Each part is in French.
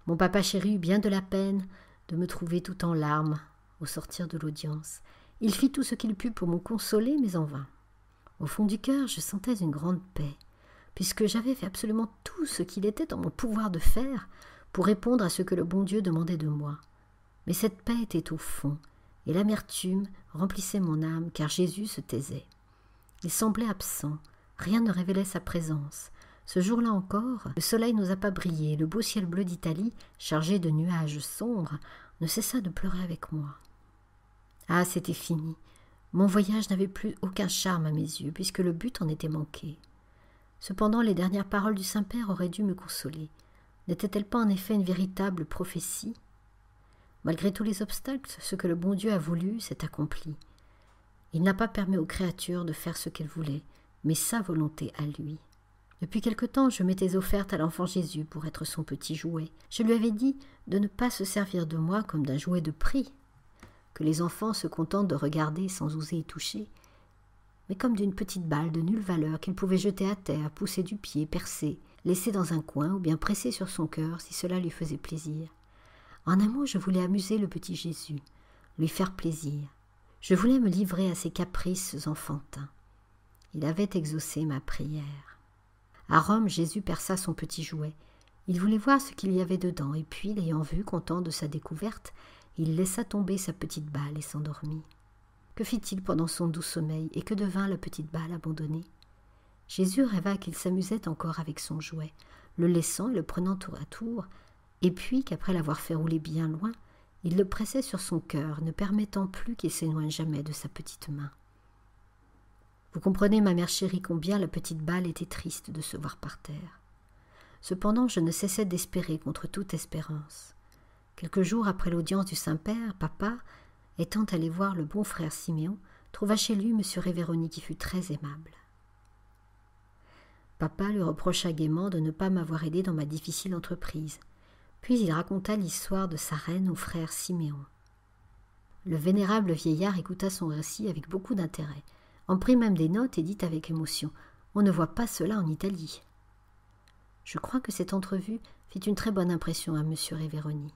Mon papa chéri eut bien de la peine de me trouver tout en larmes au sortir de l'audience. Il fit tout ce qu'il put pour me consoler, mais en vain. Au fond du cœur, je sentais une grande paix, puisque j'avais fait absolument tout ce qu'il était en mon pouvoir de faire pour répondre à ce que le bon Dieu demandait de moi. Mais cette paix était au fond, et l'amertume remplissait mon âme, car Jésus se taisait. Il semblait absent, rien ne révélait sa présence. Ce jour-là encore, le soleil n'osa pas briller, le beau ciel bleu d'Italie, chargé de nuages sombres, ne cessa de pleurer avec moi. Ah, c'était fini. Mon voyage n'avait plus aucun charme à mes yeux, puisque le but en était manqué. Cependant, les dernières paroles du Saint-Père auraient dû me consoler. N'était-elle pas en effet une véritable prophétie ? Malgré tous les obstacles, ce que le bon Dieu a voulu s'est accompli. Il n'a pas permis aux créatures de faire ce qu'elles voulaient, mais sa volonté à lui. Depuis quelque temps, je m'étais offerte à l'enfant Jésus pour être son petit jouet. Je lui avais dit de ne pas se servir de moi comme d'un jouet de prix, que les enfants se contentent de regarder sans oser y toucher, mais comme d'une petite balle de nulle valeur qu'ils pouvaient jeter à terre, pousser du pied, percer, laisser dans un coin ou bien presser sur son cœur si cela lui faisait plaisir. En un mot, je voulais amuser le petit Jésus, lui faire plaisir. Je voulais me livrer à ses caprices enfantins. Il avait exaucé ma prière. À Rome, Jésus perça son petit jouet. Il voulait voir ce qu'il y avait dedans, et puis, l'ayant vu, content de sa découverte, il laissa tomber sa petite balle et s'endormit. Que fit-il pendant son doux sommeil, et que devint la petite balle abandonnée ? Jésus rêva qu'il s'amusait encore avec son jouet, le laissant et le prenant tour à tour, et puis qu'après l'avoir fait rouler bien loin, il le pressait sur son cœur, ne permettant plus qu'il s'éloigne jamais de sa petite main. Vous comprenez, ma mère chérie, combien la petite balle était triste de se voir par terre. Cependant, je ne cessais d'espérer contre toute espérance. Quelques jours après l'audience du Saint-Père, papa, étant allé voir le bon frère Siméon, trouva chez lui M. Révéroni qui fut très aimable. Papa lui reprocha gaiement de ne pas m'avoir aidé dans ma difficile entreprise. Puis il raconta l'histoire de sa reine au frère Siméon. Le vénérable vieillard écouta son récit avec beaucoup d'intérêt, en prit même des notes et dit avec émotion « On ne voit pas cela en Italie ». Je crois que cette entrevue fit une très bonne impression à M. Révéroni.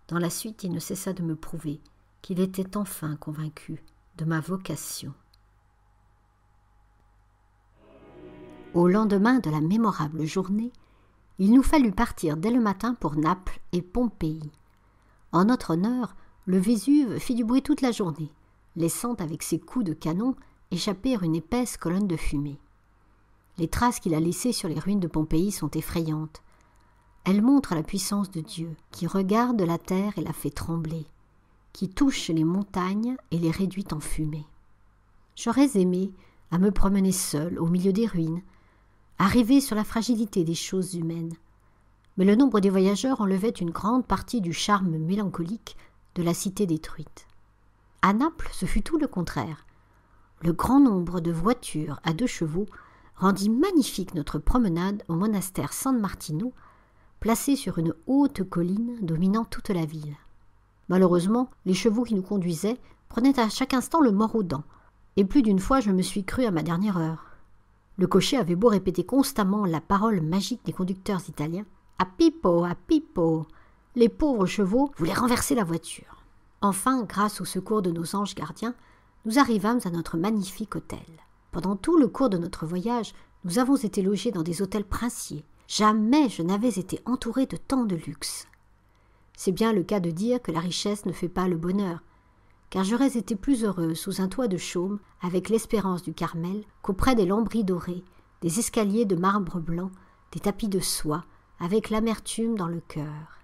Dans la suite, il ne cessa de me prouver qu'il était enfin convaincu de ma vocation. Au lendemain de la mémorable journée, il nous fallut partir dès le matin pour Naples et Pompéi. En notre honneur, le Vésuve fit du bruit toute la journée, laissant avec ses coups de canon échapper une épaisse colonne de fumée. Les traces qu'il a laissées sur les ruines de Pompéi sont effrayantes. Elles montrent la puissance de Dieu, qui regarde la terre et la fait trembler, qui touche les montagnes et les réduit en fumée. J'aurais aimé à me promener seul au milieu des ruines, à rêver sur la fragilité des choses humaines. Mais le nombre des voyageurs enlevait une grande partie du charme mélancolique de la cité détruite. À Naples, ce fut tout le contraire. Le grand nombre de voitures à 2 chevaux rendit magnifique notre promenade au monastère San Martino, placé sur une haute colline dominant toute la ville. Malheureusement, les chevaux qui nous conduisaient prenaient à chaque instant le mors aux dents, et plus d'une fois je me suis crue à ma dernière heure. Le cocher avait beau répéter constamment la parole magique des conducteurs italiens « A Pippo, a Pippo !» Les pauvres chevaux voulaient renverser la voiture. Enfin, grâce au secours de nos anges gardiens, nous arrivâmes à notre magnifique hôtel. Pendant tout le cours de notre voyage, nous avons été logés dans des hôtels princiers. Jamais je n'avais été entourée de tant de luxe. C'est bien le cas de dire que la richesse ne fait pas le bonheur, car j'aurais été plus heureuse sous un toit de chaume avec l'espérance du Carmel qu'auprès des lambris dorés, des escaliers de marbre blanc, des tapis de soie, avec l'amertume dans le cœur.